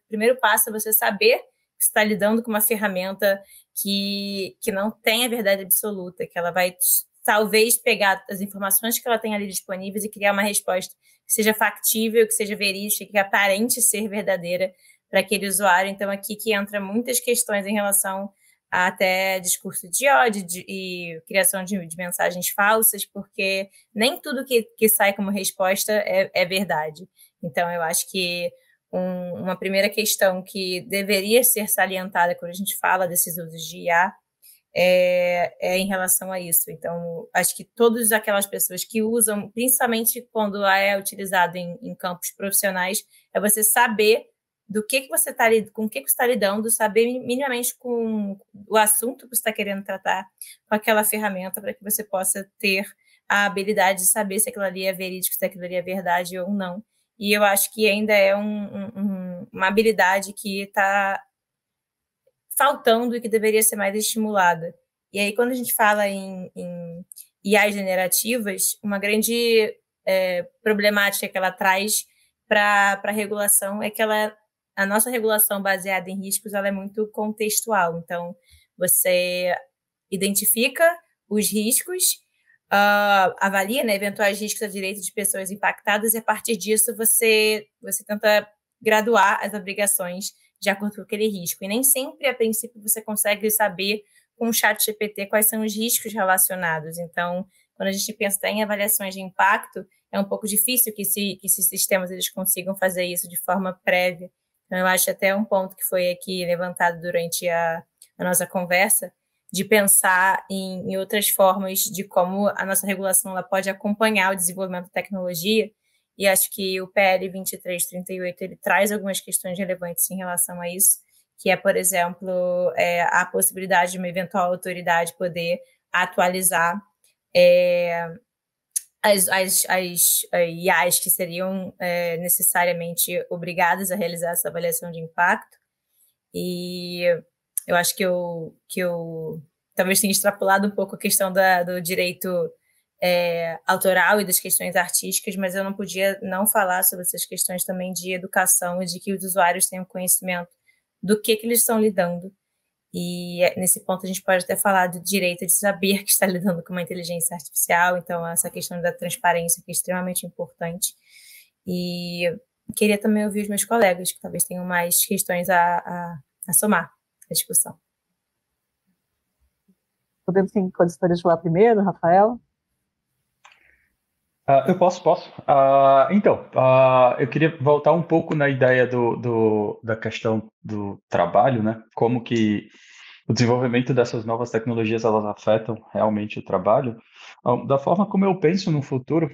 primeiro passo é você saber que você está lidando com uma ferramenta que não tem a verdade absoluta, que ela vai talvez pegar as informações que ela tem ali disponíveis e criar uma resposta que seja factível, que seja verídica, que aparente ser verdadeira para aquele usuário. Então, aqui que entra muitas questões em relação a até discurso de ódio e criação de mensagens falsas, porque nem tudo que sai como resposta é verdade. Então, eu acho que uma primeira questão que deveria ser salientada quando a gente fala desses usos de IA é em relação a isso. Então, acho que todas aquelas pessoas que usam, principalmente quando é utilizado em campos profissionais, é você saber com o que você está lidando, saber minimamente com o assunto que você está querendo tratar com aquela ferramenta, para que você possa ter a habilidade de saber se aquilo ali é verídico, se aquilo ali é verdade ou não. E eu acho que ainda é uma habilidade que está faltando e que deveria ser mais estimulada. E aí, quando a gente fala em IAs generativas, uma grande problemática que ela traz para a regulação é que ela a nossa regulação baseada em riscos ela é muito contextual. Então, você identifica os riscos, avalia, né, eventuais riscos a direito de pessoas impactadas e, a partir disso, você tenta graduar as obrigações de acordo com aquele risco. E nem sempre, a princípio, você consegue saber com o ChatGPT quais são os riscos relacionados. Então, quando a gente pensa em avaliações de impacto, é um pouco difícil que esses sistemas eles consigam fazer isso de forma prévia. Então, eu acho até um ponto que foi aqui levantado durante a nossa conversa, de pensar em outras formas de como a nossa regulação ela pode acompanhar o desenvolvimento da tecnologia. E acho que o PL 2338 ele traz algumas questões relevantes em relação a isso, que é, por exemplo, a possibilidade de uma eventual autoridade poder atualizar as IAs que seriam necessariamente obrigadas a realizar essa avaliação de impacto. E eu acho que eu talvez tenha extrapolado um pouco a questão do direito autoral e das questões artísticas, mas eu não podia não falar sobre essas questões também de educação e de que os usuários tenham conhecimento do que eles estão lidando. E nesse ponto a gente pode até falar do direito de saber que está lidando com uma inteligência artificial, então essa questão da transparência que é extremamente importante. E queria também ouvir os meus colegas, que talvez tenham mais questões a somar à discussão. Podemos quem gostaria de falar primeiro, Rafael? Eu posso. Então, eu queria voltar um pouco na ideia da questão do trabalho, né? Como que o desenvolvimento dessas novas tecnologias elas afetam realmente o trabalho. Da forma como eu penso no futuro,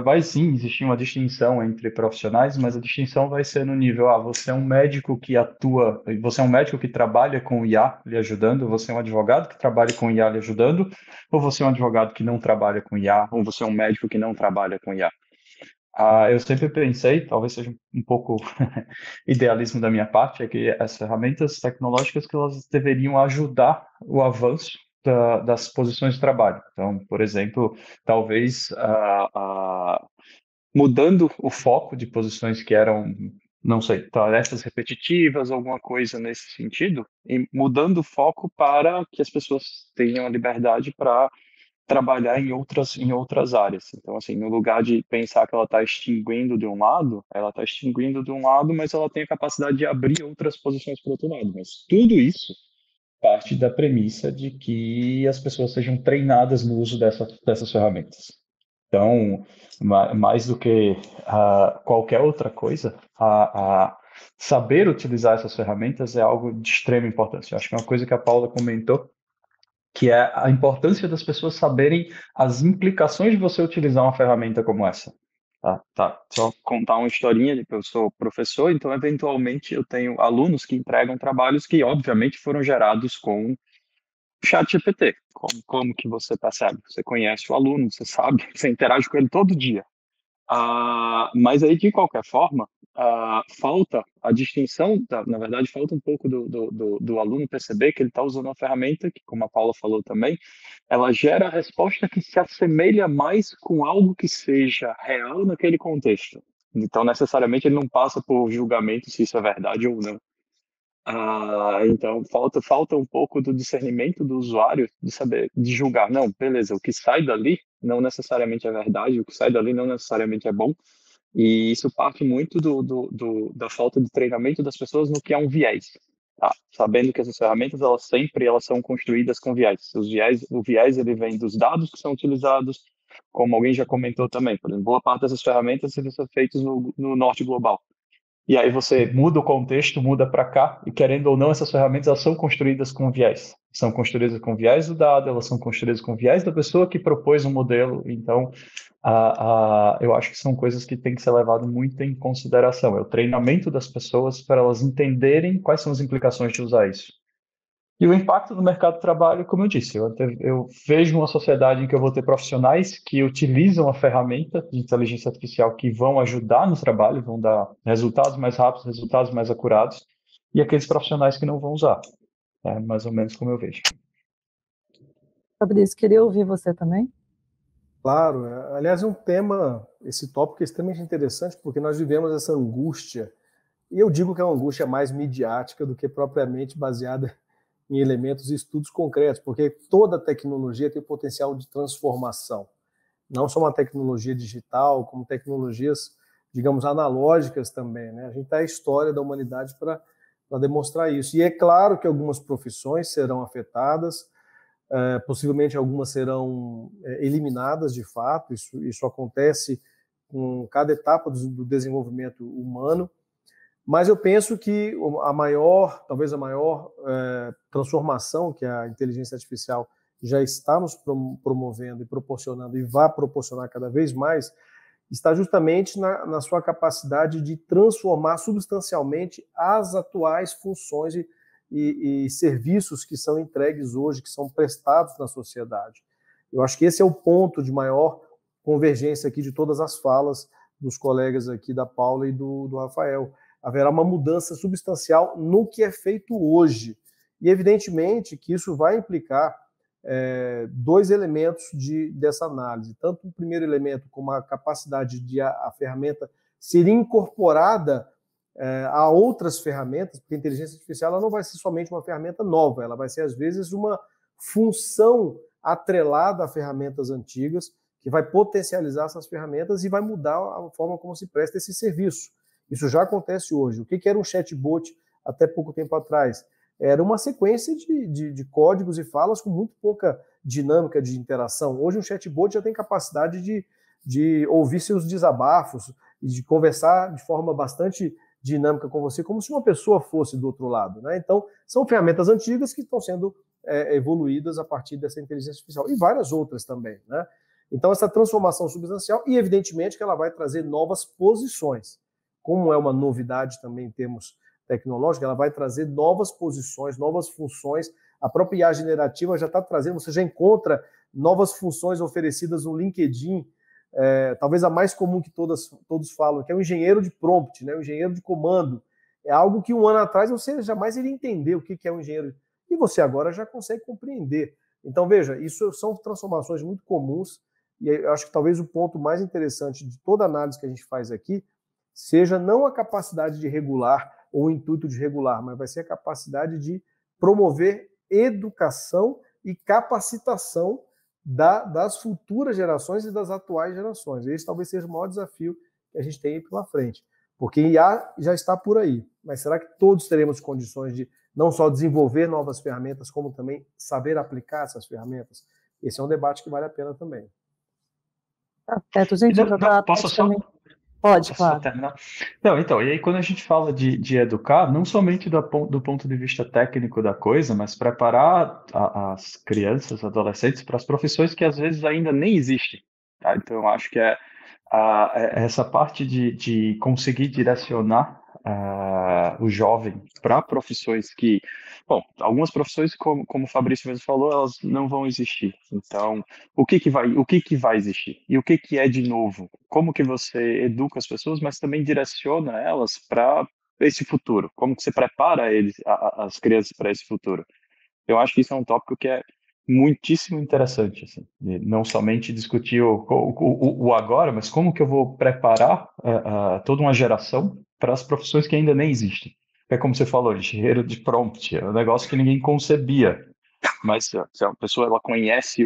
vai sim existir uma distinção entre profissionais, mas a distinção vai ser no nível, você é um médico que atua, você é um médico que trabalha com IA lhe ajudando, você é um advogado que trabalha com IA lhe ajudando, ou você é um advogado que não trabalha com IA, ou você é um médico que não trabalha com IA. Eu sempre pensei, talvez seja um pouco idealismo da minha parte, é que as ferramentas tecnológicas que elas deveriam ajudar o avanço das posições de trabalho. Então, por exemplo, talvez mudando o foco de posições que eram, não sei, tarefas repetitivas, alguma coisa nesse sentido, e mudando o foco para que as pessoas tenham a liberdade para trabalhar em outras áreas. Então, assim, no lugar de pensar que ela está extinguindo de um lado, ela está extinguindo de um lado, mas ela tem a capacidade de abrir outras posições para o outro lado. Mas tudo isso parte da premissa de que as pessoas sejam treinadas no uso dessas ferramentas. Então, mais do que qualquer outra coisa, saber utilizar essas ferramentas é algo de extrema importância. Eu acho que é uma coisa que a Paula comentou, que é a importância das pessoas saberem as implicações de você utilizar uma ferramenta como essa. Tá. Só contar uma historinha de que eu sou professor, então, eventualmente, eu tenho alunos que entregam trabalhos que, obviamente, foram gerados com ChatGPT. Como que você percebe? Você conhece o aluno, você sabe, você interage com ele todo dia. Mas aí, de qualquer forma, falta a distinção, na verdade, falta um pouco do aluno perceber que ele está usando uma ferramenta que, como a Paula falou também, ela gera a resposta que se assemelha mais com algo que seja real naquele contexto. Então, necessariamente, ele não passa por julgamento se isso é verdade ou não. Então, falta um pouco do discernimento do usuário, de saber, de julgar, não, beleza, o que sai dali não necessariamente é verdade, o que sai dali não necessariamente é bom, e isso parte muito da falta de treinamento das pessoas no que é um viés, tá? Sabendo que essas ferramentas, elas são construídas com viés. O viés, ele vem dos dados que são utilizados, como alguém já comentou também, por exemplo, boa parte dessas ferramentas são feitas no norte global. E aí você muda o contexto, muda para cá, e querendo ou não, essas ferramentas elas são construídas com viés. São construídas com viés do dado, elas são construídas com viés da pessoa que propôs um modelo. Então, eu acho que são coisas que têm que ser levadas muito em consideração. É o treinamento das pessoas para elas entenderem quais são as implicações de usar isso. E o impacto no mercado de trabalho, como eu disse, eu vejo uma sociedade em que eu vou ter profissionais que utilizam a ferramenta de inteligência artificial que vão ajudar no trabalho, vão dar resultados mais rápidos, resultados mais acurados, e aqueles profissionais que não vão usar. É mais ou menos como eu vejo. Fabrício, queria ouvir você também. Claro, aliás, esse tópico é extremamente interessante, porque nós vivemos essa angústia E eu digo que é uma angústia mais midiática do que propriamente baseada em elementos e estudos concretos, porque toda tecnologia tem o potencial de transformação. Não só uma tecnologia digital, como tecnologias, digamos, analógicas também, né? A gente tem a história da humanidade para demonstrar isso. E é claro que algumas profissões serão afetadas, possivelmente algumas serão eliminadas de fato, isso acontece com cada etapa do desenvolvimento humano, mas eu penso que talvez a maior transformação que a inteligência artificial já está nos promovendo e proporcionando, e vai proporcionar cada vez mais, está justamente na sua capacidade de transformar substancialmente as atuais funções e serviços que são entregues hoje, que são prestados na sociedade. Eu acho que esse é o ponto de maior convergência aqui de todas as falas dos colegas aqui, da Paula e do Rafael. Haverá uma mudança substancial no que é feito hoje. E, evidentemente, que isso vai implicar dois elementos dessa análise. Tanto o primeiro elemento, como a capacidade de a ferramenta ser incorporada a outras ferramentas, porque a inteligência artificial ela não vai ser somente uma ferramenta nova, ela vai ser, às vezes, uma função atrelada a ferramentas antigas, que vai potencializar essas ferramentas e vai mudar a forma como se presta esse serviço. Isso já acontece hoje. O que era um chatbot até pouco tempo atrás? Era uma sequência de códigos e falas com muito pouca dinâmica de interação. Hoje um chatbot já tem capacidade de ouvir seus desabafos e de conversar de forma bastante dinâmica com você, como se uma pessoa fosse do outro lado, né? Então, são ferramentas antigas que estão sendo evoluídas a partir dessa inteligência artificial, e várias outras também, né? Então, essa transformação substancial, e evidentemente que ela vai trazer novas posições. Como é uma novidade também em termos tecnológicos, ela vai trazer novas posições, novas funções. A própria IA generativa já está trazendo, você já encontra novas funções oferecidas no LinkedIn, talvez a mais comum que todos falam, que é o engenheiro de prompt, né? O engenheiro de comando. É algo que um ano atrás você jamais iria entender o que é um engenheiro, e você agora já consegue compreender. Então, veja, isso são transformações muito comuns, e eu acho que talvez o ponto mais interessante de toda a análise que a gente faz aqui seja não a capacidade de regular ou o intuito de regular, mas vai ser a capacidade de promover educação e capacitação das futuras gerações e das atuais gerações. Esse talvez seja o maior desafio que a gente tem pela frente, porque IA já está por aí, mas será que todos teremos condições de não só desenvolver novas ferramentas, como também saber aplicar essas ferramentas? Esse é um debate que vale a pena também. Tá certo, gente. Posso só... Pode, claro. Terminar? Não, então, e aí quando a gente fala de educar, não somente do ponto de vista técnico da coisa, mas preparar as crianças, adolescentes para as profissões que às vezes ainda nem existem, tá? Então, eu acho que essa parte de conseguir direcionar o jovem para profissões que, bom, algumas profissões, como o Fabrício mesmo falou, elas não vão existir. Então, o que vai existir? E o que é de novo? Como que você educa as pessoas, mas também direciona elas para esse futuro? Como que você prepara as crianças para esse futuro? Eu acho que isso é um tópico que é muitíssimo interessante, assim, não somente discutir o agora, mas como que eu vou preparar toda uma geração para as profissões que ainda nem existem. É como você falou, engenheiro de prompt, é um negócio que ninguém concebia, mas se a pessoa ela conhece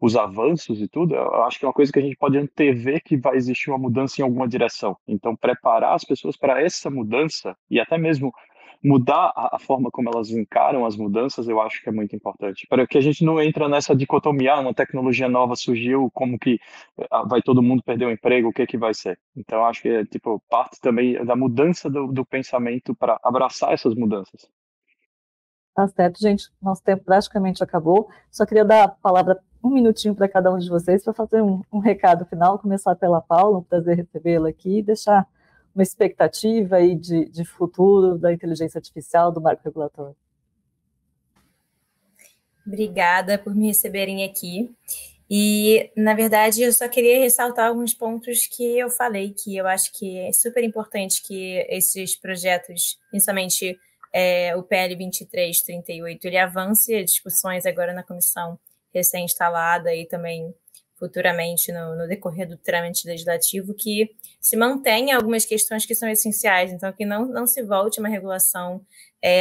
os avanços e tudo, eu acho que é uma coisa que a gente pode antever que vai existir uma mudança em alguma direção. Então, preparar as pessoas para essa mudança e até mesmo mudar a forma como elas encaram as mudanças, eu acho que é muito importante. Para que a gente não entra nessa dicotomia, uma tecnologia nova surgiu, como que vai todo mundo perder o emprego, o que vai ser? Então, eu acho que é parte também da mudança do pensamento para abraçar essas mudanças. Tá certo, gente. Nosso tempo praticamente acabou. Só queria dar a palavra um minutinho para cada um de vocês para fazer um recado final. Começar pela Paula, um prazer recebê-la aqui, e deixar uma expectativa aí de futuro da inteligência artificial, do marco regulatório. Obrigada por me receberem aqui. E, na verdade, eu só queria ressaltar alguns pontos que eu falei, que eu acho que é super importante que esses projetos, principalmente o PL 2338, ele avance as discussões agora na comissão recém-instalada e também futuramente no decorrer do trâmite legislativo, que se mantenha algumas questões que são essenciais, então que não se volte uma regulação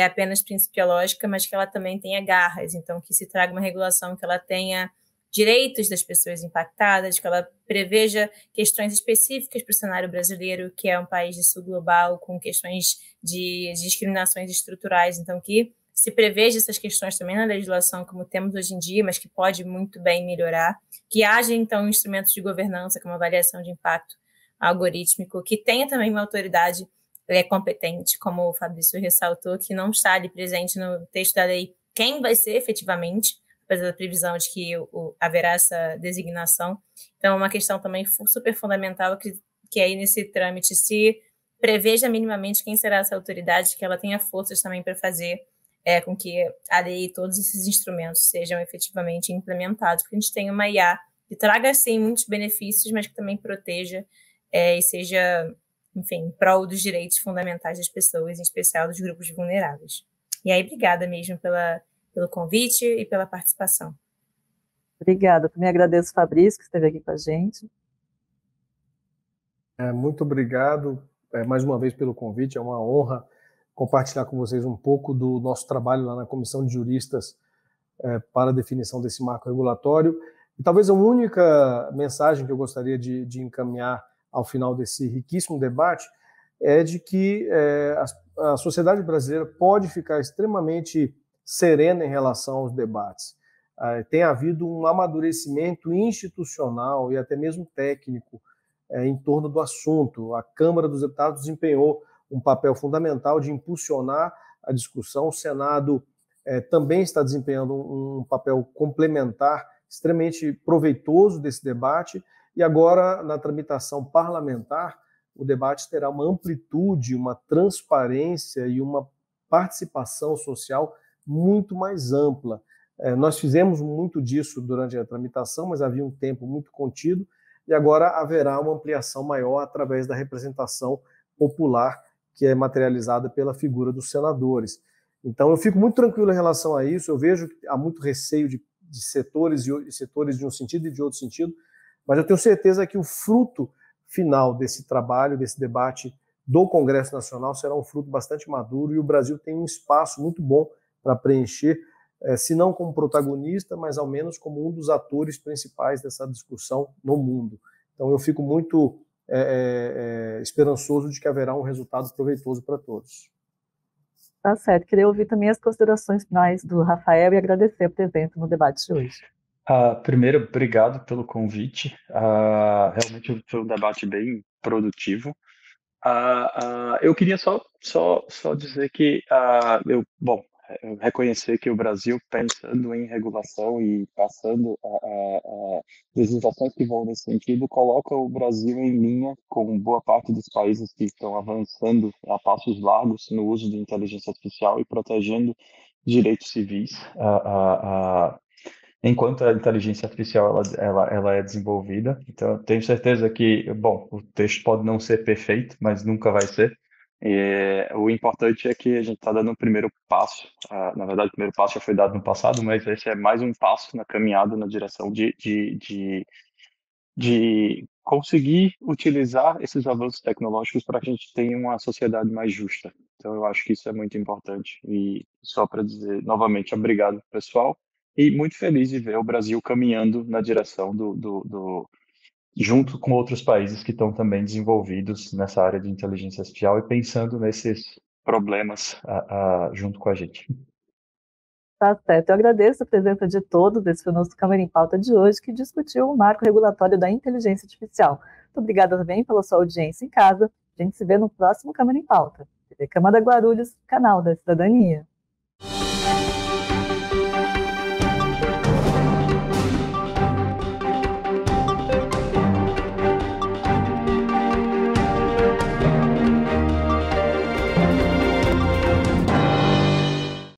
apenas principiológica, mas que ela também tenha garras, então que se traga uma regulação que ela tenha direitos das pessoas impactadas, que ela preveja questões específicas para o cenário brasileiro, que é um país de sul global, com questões de discriminações estruturais, então que se preveja essas questões também na legislação, como temos hoje em dia, mas que pode muito bem melhorar, que haja, então, instrumentos de governança, como avaliação de impacto algorítmico, que tenha também uma autoridade competente, como o Fabrício ressaltou, que não está ali presente no texto da lei quem vai ser efetivamente, apesar da previsão de que haverá essa designação. Então, é uma questão também super fundamental que aí nesse trâmite se preveja minimamente quem será essa autoridade, que ela tenha forças também para fazer com que a lei e todos esses instrumentos sejam efetivamente implementados, porque a gente tem uma IA que traga, sim, muitos benefícios, mas que também proteja e seja, enfim, em prol dos direitos fundamentais das pessoas, em especial dos grupos vulneráveis. E aí, obrigada mesmo pelo convite e pela participação. Obrigada. Também agradeço o Fabrício, que esteve aqui com a gente. Muito obrigado mais uma vez pelo convite. É uma honra compartilhar com vocês um pouco do nosso trabalho lá na Comissão de Juristas para a definição desse marco regulatório. E talvez a única mensagem que eu gostaria de encaminhar ao final desse riquíssimo debate é de que a sociedade brasileira pode ficar extremamente serena em relação aos debates. Tem havido um amadurecimento institucional e até mesmo técnico em torno do assunto. A Câmara dos Deputados desempenhou um papel fundamental de impulsionar a discussão. O Senado também está desempenhando um papel complementar extremamente proveitoso desse debate, e agora, na tramitação parlamentar, o debate terá uma amplitude, uma transparência e uma participação social muito mais ampla. Nós fizemos muito disso durante a tramitação, mas havia um tempo muito contido, e agora haverá uma ampliação maior através da representação popular, que é materializada pela figura dos senadores. Então, eu fico muito tranquilo em relação a isso. Eu vejo que há muito receio de setores de um sentido e de outro sentido, mas eu tenho certeza que o fruto final desse trabalho, desse debate do Congresso Nacional será um fruto bastante maduro, e o Brasil tem um espaço muito bom para preencher, se não como protagonista, mas ao menos como um dos atores principais dessa discussão no mundo. Então, eu fico muito esperançoso de que haverá um resultado proveitoso para todos. Tá certo. Queria ouvir também as considerações finais do Rafael e agradecer a presença no debate de hoje. Primeiro, obrigado pelo convite. Realmente foi um debate bem produtivo. Eu queria só dizer que eu reconhecer que o Brasil, pensando em regulação e passando a legislações que vão nesse sentido, coloca o Brasil em linha com boa parte dos países que estão avançando a passos largos no uso de inteligência artificial e protegendo direitos civis. Enquanto a inteligência artificial ela é desenvolvida. Então, eu tenho certeza que, o texto pode não ser perfeito, mas nunca vai ser. O importante é que a gente está dando um primeiro passo. Na verdade, o primeiro passo já foi dado no passado, mas esse é mais um passo na caminhada na direção de conseguir utilizar esses avanços tecnológicos para que a gente tenha uma sociedade mais justa. Então, eu acho que isso é muito importante. E só para dizer novamente, obrigado, pessoal. E muito feliz de ver o Brasil caminhando na direção junto com outros países que estão também desenvolvidos nessa área de inteligência artificial e pensando nesses problemas junto com a gente. Tá certo. Eu agradeço a presença de todos. Esse foi o nosso Câmara em Pauta de hoje, que discutiu o marco regulatório da inteligência artificial. Muito obrigada também pela sua audiência em casa. A gente se vê no próximo Câmara em Pauta. TV Câmara Guarulhos, canal da cidadania.